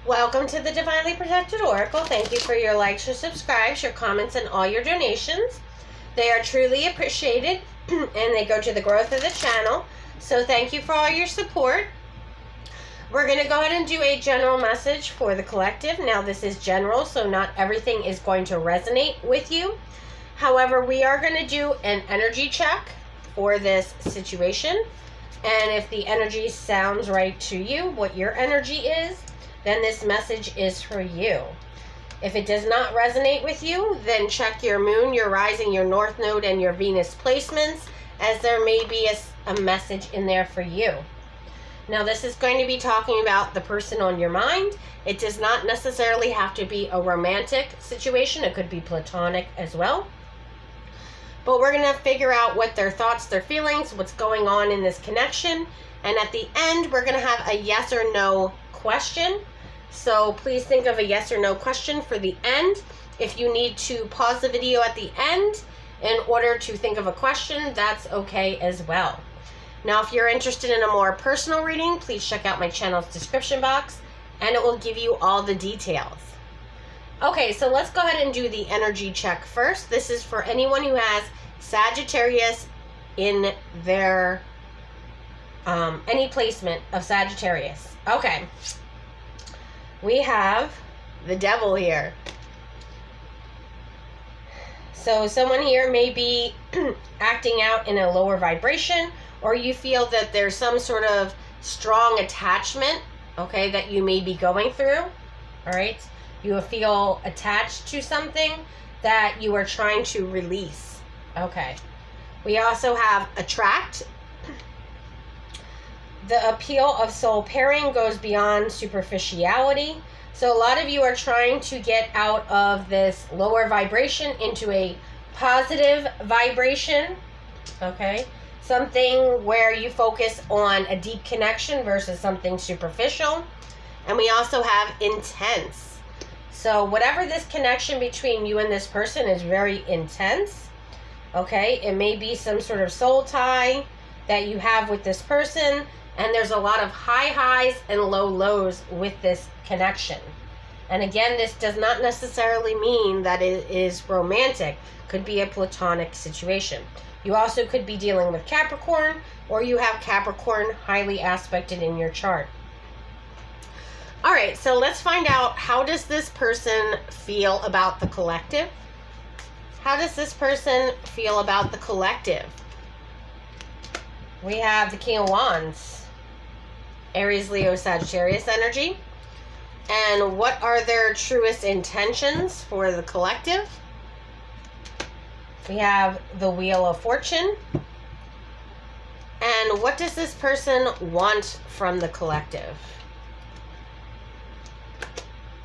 Welcome to the Divinely Protected Oracle. Thank you for your likes, your subscribes, your comments, and all your donations. They are truly appreciated and they go to the growth of the channel. So thank you for all your support. We're going to go ahead and do a general message for the collective. Now this is general, so not everything is going to resonate with you. However, we are going to do an energy check for this situation. And if the energy sounds right to you, what your energy is, then this message is for you. If it does not resonate with you, then check your moon, your rising, your north node, and your Venus placements, as there may be a message in there for you. Now, this is going to be talking about the person on your mind. It does not necessarily have to be a romantic situation. It could be platonic as well. But we're going to figure out what their thoughts, their feelings, what's going on in this connection. And at the end, we're going to have a yes or no question. So please think of a yes or no question for the end. If you need to pause the video at the end in order to think of a question, that's okay as well. Now, if you're interested in a more personal reading, please check out my channel's description box and it will give you all the details. Okay, so let's go ahead and do the energy check first. This is for anyone who has Sagittarius in their, any placement of Sagittarius. Okay. We have the devil here. So someone here may be acting out in a lower vibration, or you feel that there's some sort of strong attachment, okay, that you may be going through. All right. You feel attached to something that you are trying to release. Okay. We also have attract. The appeal of soul pairing goes beyond superficiality. So a lot of you are trying to get out of this lower vibration into a positive vibration. Okay. Something where you focus on a deep connection versus something superficial. And we also have intense. So whatever this connection between you and this person is very intense. Okay. It may be some sort of soul tie that you have with this person. And there's a lot of high highs and low lows with this connection. And again, this does not necessarily mean that it is romantic. Could be a platonic situation. You also could be dealing with Capricorn, or you have Capricorn highly aspected in your chart. All right, so let's find out, how does this person feel about the collective? How does this person feel about the collective? We have the King of Wands, Aries, Leo, Sagittarius energy. And what are their truest intentions for the collective? We have the Wheel of Fortune. And what does this person want from the collective?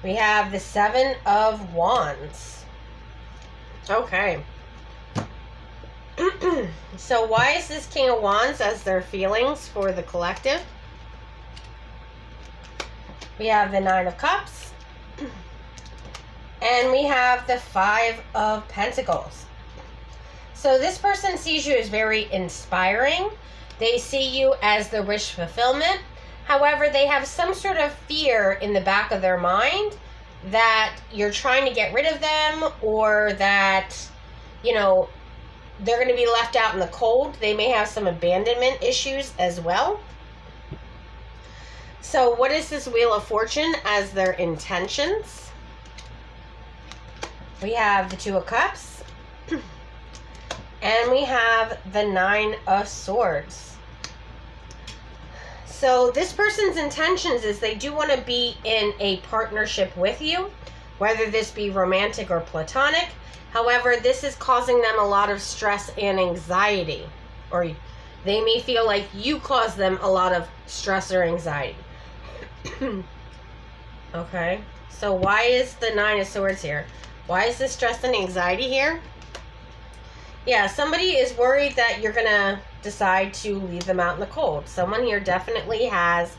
We have the Seven of Wands. Okay. So why is this King of Wands as their feelings for the collective? We have the Nine of Cups. And we have the Five of Pentacles. So this person sees you as very inspiring. They see you as the wish fulfillment. However, they have some sort of fear in the back of their mind that you're trying to get rid of them, or that, you know, they're going to be left out in the cold. They may have some abandonment issues as well. So what is this Wheel of Fortune as their intentions? We have the Two of Cups. And we have the Nine of Swords. So this person's intentions is they do want to be in a partnership with you, whether this be romantic or platonic. However, this is causing them a lot of stress and anxiety, or they may feel like you cause them a lot of stress or anxiety. Okay, so why is the Nine of Swords here? Why is this stress and anxiety here? Yeah, somebody is worried that you're going to decide to leave them out in the cold. Someone here definitely has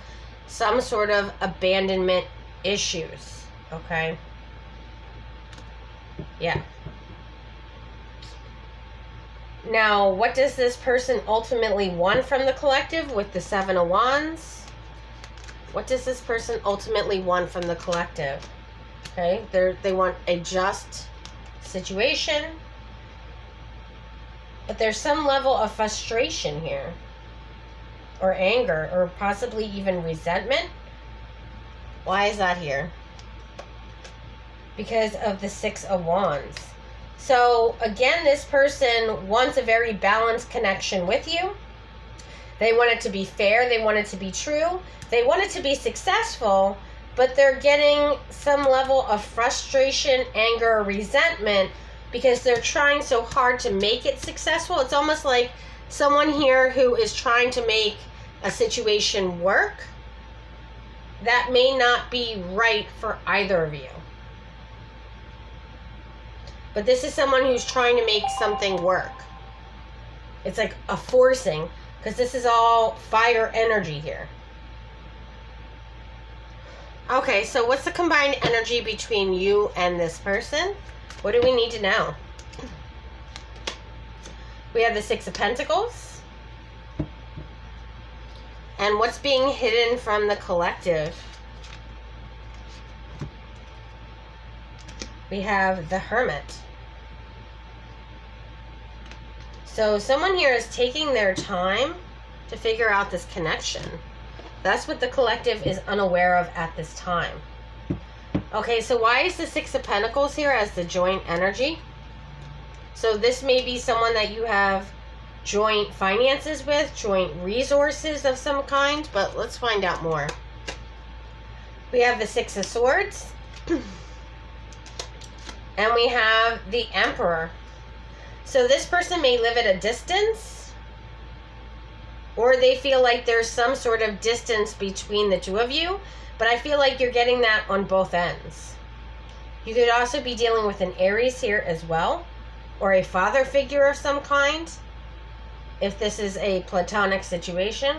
some sort of abandonment issues. Okay. Yeah. Now, what does this person ultimately want from the collective with the Seven of Wands? What does this person ultimately want from the collective? Okay, they want a just situation, but there's some level of frustration here, or anger, or possibly even resentment. Why is that here? Because of the Six of Wands. So again, this person wants a very balanced connection with you. They want it to be fair. They want it to be true. They want it to be successful, but they're getting some level of frustration, anger, or resentment because they're trying so hard to make it successful. It's almost like someone here who is trying to make a situation work that may not be right for either of you. But this is someone who's trying to make something work. It's like a forcing, because this is all fire energy here. Okay, so what's the combined energy between you and this person? What do we need to know? We have the Six of Pentacles. And what's being hidden from the collective? We have the Hermit. So someone here is taking their time to figure out this connection. That's what the collective is unaware of at this time. Okay, so why is the Six of Pentacles here as the joint energy? So this may be someone that you have joint finances with, joint resources of some kind, but let's find out more. We have the Six of Swords. And we have the Emperor. So this person may live at a distance, or they feel like there's some sort of distance between the two of you, but I feel like you're getting that on both ends. You could also be dealing with an Aries here as well, or a father figure of some kind, if this is a platonic situation.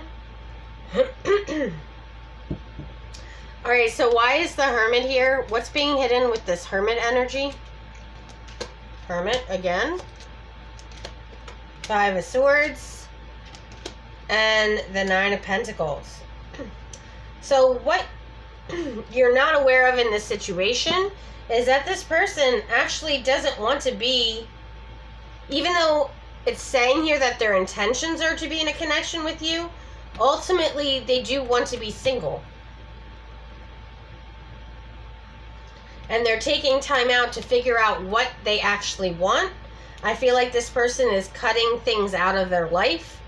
All right, so why is the Hermit here? What's being hidden with this Hermit energy? Hermit again. Five of Swords. And the Nine of Pentacles. So what you're not aware of in this situation is that this person actually doesn't want to be, even though it's saying here that their intentions are to be in a connection with you, ultimately they do want to be single. And they're taking time out to figure out what they actually want. I feel like this person is cutting things out of their life.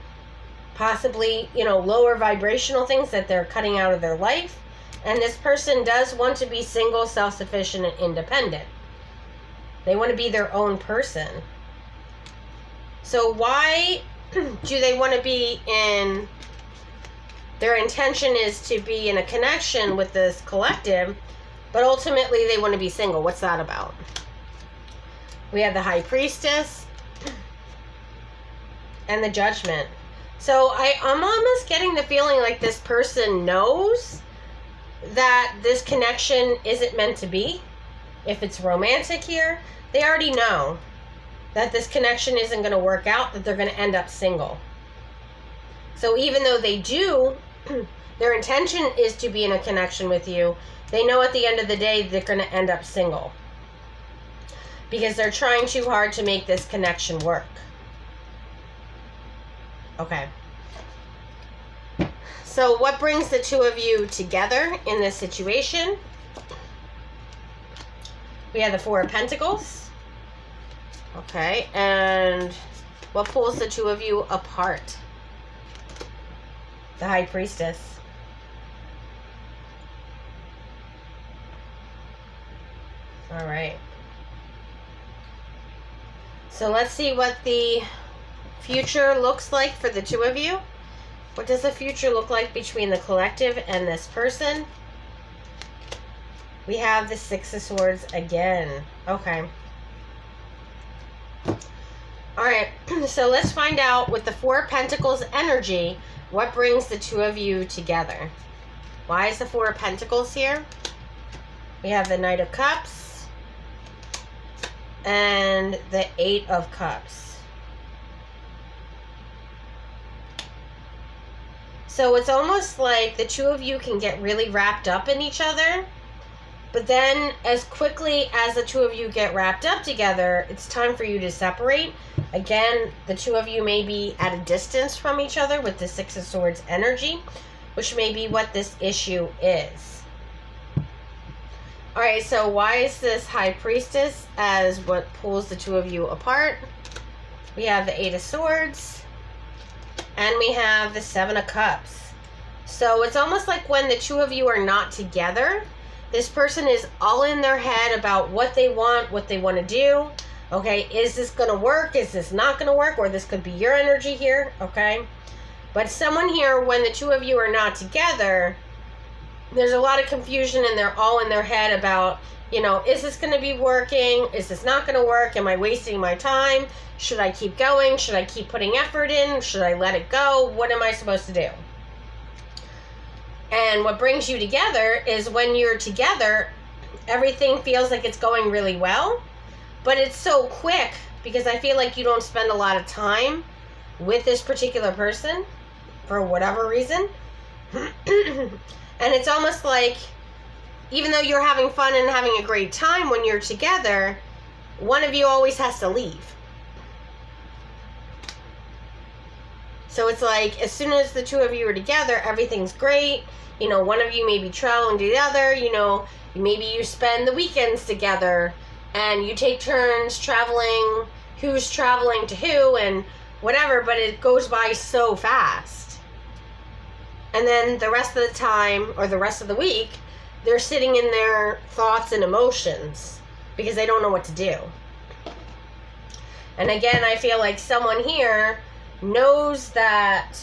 Possibly, lower vibrational things that they're cutting out of their life. And this person does want to be single, self-sufficient, and independent. They want to be their own person. So why do they want to be in... Their intention is to be in a connection with this collective, but ultimately they want to be single. What's that about? We have the High Priestess and the Judgment. So I'm almost getting the feeling like this person knows that this connection isn't meant to be. If it's romantic here, they already know that this connection isn't going to work out, that they're going to end up single. So even though they do, their intention is to be in a connection with you, they know at the end of the day they're going to end up single. Because they're trying too hard to make this connection work. Okay. So what brings the two of you together in this situation? We have the Four of Pentacles. Okay. And what pulls the two of you apart? The High Priestess. All right. So let's see what the future looks like for the two of you. What does the future look like between the collective and this person? We have the Six of Swords again. Okay. Alright, so let's find out with the Four of Pentacles energy, what brings the two of you together. Why is the Four of Pentacles here? We have the Knight of Cups and the Eight of Cups. So it's almost like the two of you can get really wrapped up in each other. But then as quickly as the two of you get wrapped up together, it's time for you to separate. Again, the two of you may be at a distance from each other with the Six of Swords energy, which may be what this issue is. Alright, so why is this High Priestess as what pulls the two of you apart? We have the Eight of Swords, and we have the Seven of Cups. So it's almost like when the two of you are not together, this person is all in their head about what they want to do. Okay, is this going to work? Is this not going to work? Or this could be your energy here, okay? But someone here, when the two of you are not together, there's a lot of confusion and they're all in their head about, you know, is this going to be working? Is this not going to work? Am I wasting my time? Should I keep going? Should I keep putting effort in? Should I let it go? What am I supposed to do? And what brings you together is when you're together, everything feels like it's going really well, but it's so quick because I feel like you don't spend a lot of time with this particular person for whatever reason. And it's almost like, even though you're having fun and having a great time when you're together, one of you always has to leave. So it's like, as soon as the two of you are together, everything's great. You know, one of you may be traveling to the other. You know, maybe you spend the weekends together and you take turns traveling, who's traveling to who and whatever, but it goes by so fast. And then the rest of the time, or the rest of the week, they're sitting in their thoughts and emotions because they don't know what to do. And again, I feel like someone here knows that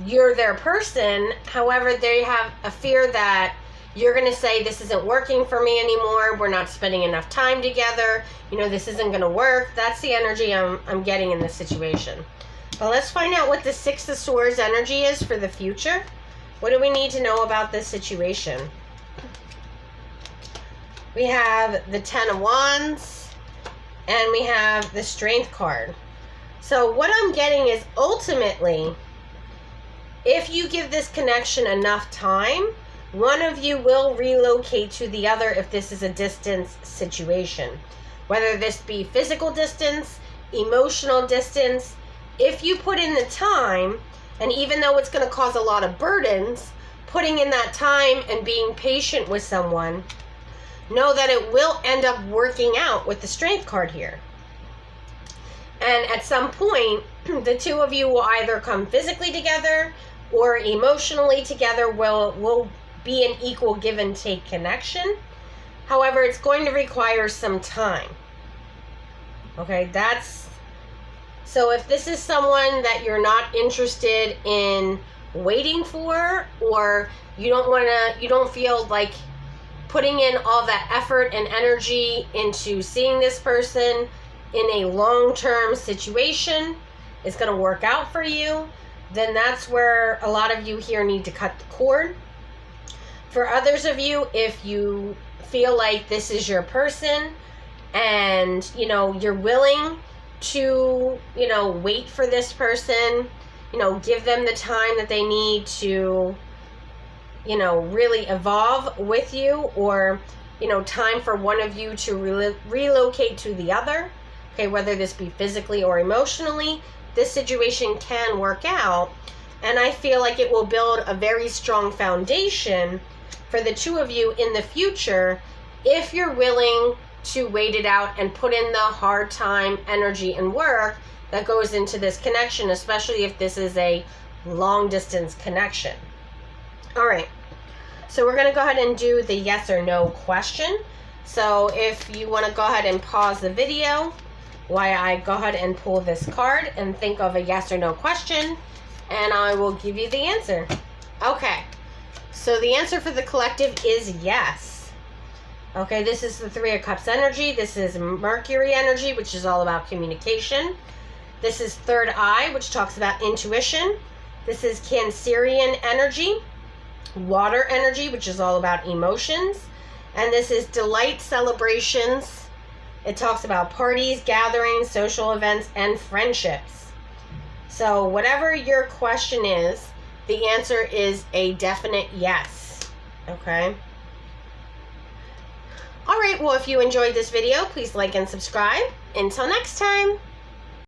you're their person. However, they have a fear that you're going to say, this isn't working for me anymore. We're not spending enough time together. You know, this isn't going to work. That's the energy I'm getting in this situation. But let's find out what the Six of Swords energy is for the future. What do we need to know about this situation? We have the Ten of Wands, and we have the Strength card. So what I'm getting is, ultimately, if you give this connection enough time, one of you will relocate to the other if this is a distance situation. Whether this be physical distance, emotional distance, if you put in the time, and even though it's going to cause a lot of burdens, putting in that time and being patient with someone, know that it will end up working out with the Strength card here. And at some point, the two of you will either come physically together or emotionally together, will be an equal give and take connection. However, it's going to require some time. Okay, so if this is someone that you're not interested in waiting for, or you don't feel like putting in all that effort and energy into seeing this person in a long-term situation is going to work out for you, then that's where a lot of you here need to cut the cord. For others of you, if you feel like this is your person and, you know, you're willing to, you know, wait for this person, you know, give them the time that they need to, you know, really evolve with you, or, you know, time for one of you to relocate to the other, okay, whether this be physically or emotionally, this situation can work out. And I feel like it will build a very strong foundation for the two of you in the future if you're willing to wait it out and put in the hard time, energy, and work that goes into this connection, especially if this is a long distance connection. All right, so we're going to go ahead and do the yes or no question. So if you want to go ahead and pause the video while I go ahead and pull this card and think of a yes or no question, and I will give you the answer. Okay, so the answer for the collective is yes. Okay, this is the Three of Cups energy. This is Mercury energy, which is all about communication. This is Third Eye, which talks about intuition. This is Cancerian energy, water energy, which is all about emotions. And this is Delight celebrations. It talks about parties, gatherings, social events, and friendships. So whatever your question is, The answer is a definite yes. Okay? All right, well, if you enjoyed this video, please like and subscribe. Until next time.